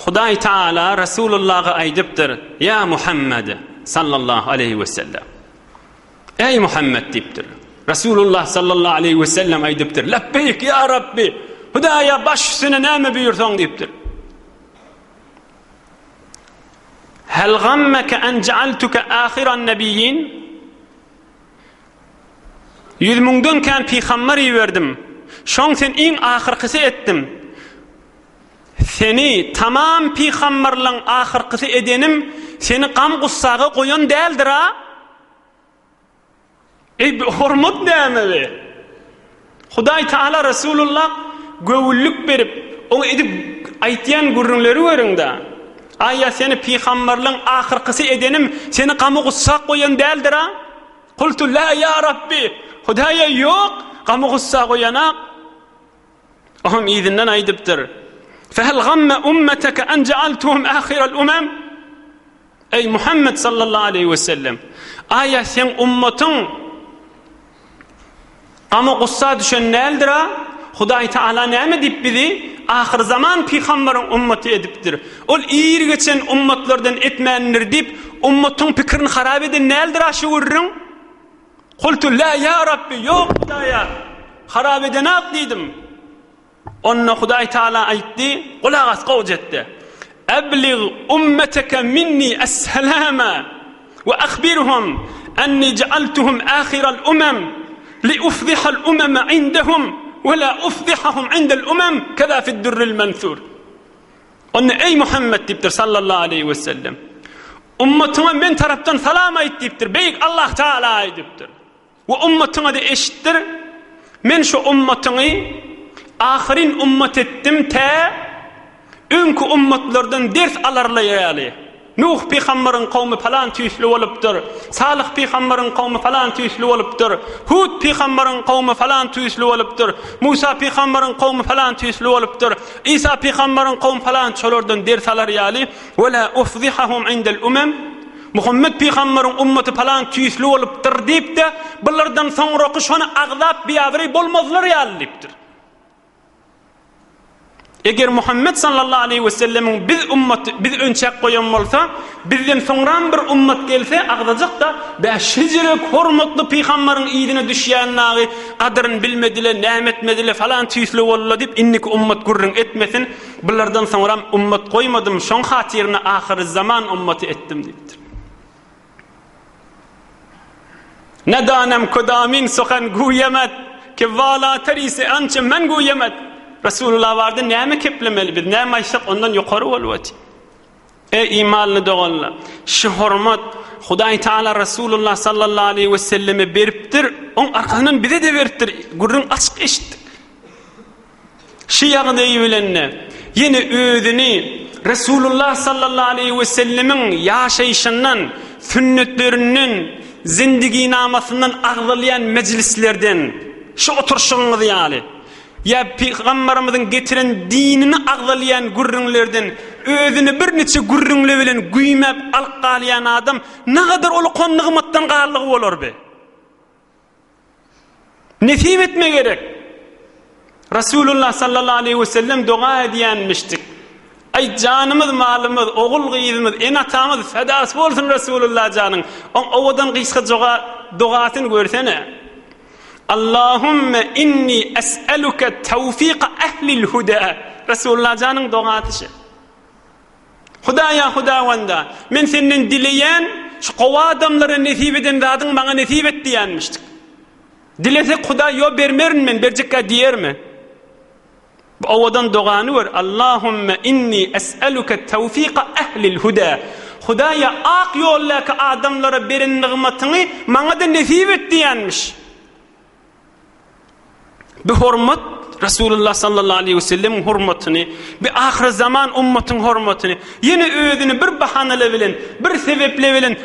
Hudaý Taala Rasulullah'a aýdypdyr: "Ya Muhammed sallallahu aleyhi ve sellem." Ey Muhammed dipdir. Rasulullah sallallahu aleyhi ve sellem aýdypdyr: "Lebbeyk ya Rabbi." Hudaýa baş üstüne näme buyursaň dipdir. "Hel gammaka en ja'altuka ahiran nabiyyin?" Yüzmüňden kan peýgamber ýerdim. Şoň sen iň ahyrkysy etdim. Seni tamam peýgamberliň ahyrkysy edenim, seni gam gussaga goýan däldir ha? Ey hormat näme be? Hudaý Taala Rasulullah göwüllük berip, onu edip aýtýan gurrunlary görüňde. Aýa seni peýgamberliň ahyrkysy edenim, seni gamy gussak goýan däldir ha? Qultu la ya Rabbi. Hudaýa ýok, gamy gussak goýana. Aham izinden aýdypdyr. Fehel gamme ummeteke en ja'altuhum ahiral umam? Ey Muhammed sallallahu aleyhi ve sellem. Aýa sen ummatyň gamy gussa düşen näldir ha? Hudaý Taala näme dip bizi ahir zaman peýgamberiň ummaty edipdir. Ol ýer geçen ummatlardan etmändir dip ummatyň pikirini harap eden näldir ha şu urrun? Qultu la ya Rabbi, ýok Hudaýa. Harap edenak diýdim. Onna Hudaý Taala aýtdy, "Gulak as gowjetdi. Ablig ummeteke minni as-salama ve akhbirhum anni ja'altuhum akhiral umam li ufdihal umama indahum ve la ufdihahum indal umam kaza fi'd durril mansur." Onna ey Muhammed dipdir sallallahu aleyhi ve sellem. Ummatyma men tarapdan salam aýt dipdir. Beýik Allah Taala aýdypdyr. Ve ummatyna da eşitdir. Men şu ummatyny ahirin ummat etdim te önkü ummatlardan ders alarlayaly. Nuh peýgamberiň kawmy falan tüýsli bolupdyr. Salih peýgamberiň kawmy falan tüýsli bolupdyr. Hud peýgamberiň kawmy falan tüýsli bolupdyr. Musa peýgamberiň kawmy falan tüýsli bolupdyr. Isa peýgamberiň kawmy falan çolardan ders alaryaly. Wala ufdihahum indal umam. Muhammed peýgamberiň ummaty falan tüýsli bolupdyr diýipde, bulardan soňraky şonu agzap biýabry bolmazlar ýalypdyr. Eger Muhammed sallallahu aleyhi ve sellemin biz önçek koyan bolsa, bizden soňran bir ummat gelse agdajak da şejerek hormatly peýgamberiň ýygyna düşýän nagy gadryny bilmediler, nämetmediler falan tüýsli bolla dip innik ummat gurrun etmesin. Bulardan soňram ummat koymadım, şoň hatyrına ahir zaman ummaty etdim diýipdir. Nedanem kodamin sokan guyemet ki vala terisi ançe men guyemet. Rasulullah vardı, näme keplemeli biz, näme aýsak ondan ýokary bolýar. Ey imanly doganlar, şu hormat Hudaý Taala Rasulullah sallallahu aleyhi ve selleme beripdir, on arkasından bize de beripdir. Gurrun açyk eşitdik. Şu ýagdaýy bilen ýene özüni Rasulullah sallallahu aleyhi ve sellemin ýaşaýşyndan, sünnetlerinden, zindigi namasından agzalayan meclislerden, şu oturuşuňyzy ýaly. Ya Peygamberimizin getiren dinini agzalayan gurrunlerden özüni bir neçe gurrunle bilen güýmep alyp galýan adam ne kadar ol konnygymatdan garlygy bolar be. Nesip etme gerek. Rasulullah sallallahu aleyhi ve sellem dua ediýänmişdik. Ay canymyz, malymyz, ogul gyýyzymyz, en atamyz fedasy bolsun Rasulullah janyň. On owadan gysga duasyny görsene. Allahümme inni es'eluke tevfik ehlil huda. Resulullah canın duasy. Hudaýa Hudawanda, men senden dileýän şu gowa adamlara nesip eden zadyň maňa nesip et diýänmişdik. Dilesek Huda yo bermerin men, berjekka diýermi? Bu owadan dogany ber. Allahümme inni es'eluke tevfik ehlil huda. Hudaýa ak ýollaky adamlara beren nigmatyny maňa da nesip et diýänmiş. Bu hormat Rasulullah sallallahu aleyhi ve sellem hormatyny, bir ahir zaman ummatyň hormatyny, ýene özüni bir bahanale bilen, bir sebeple bilen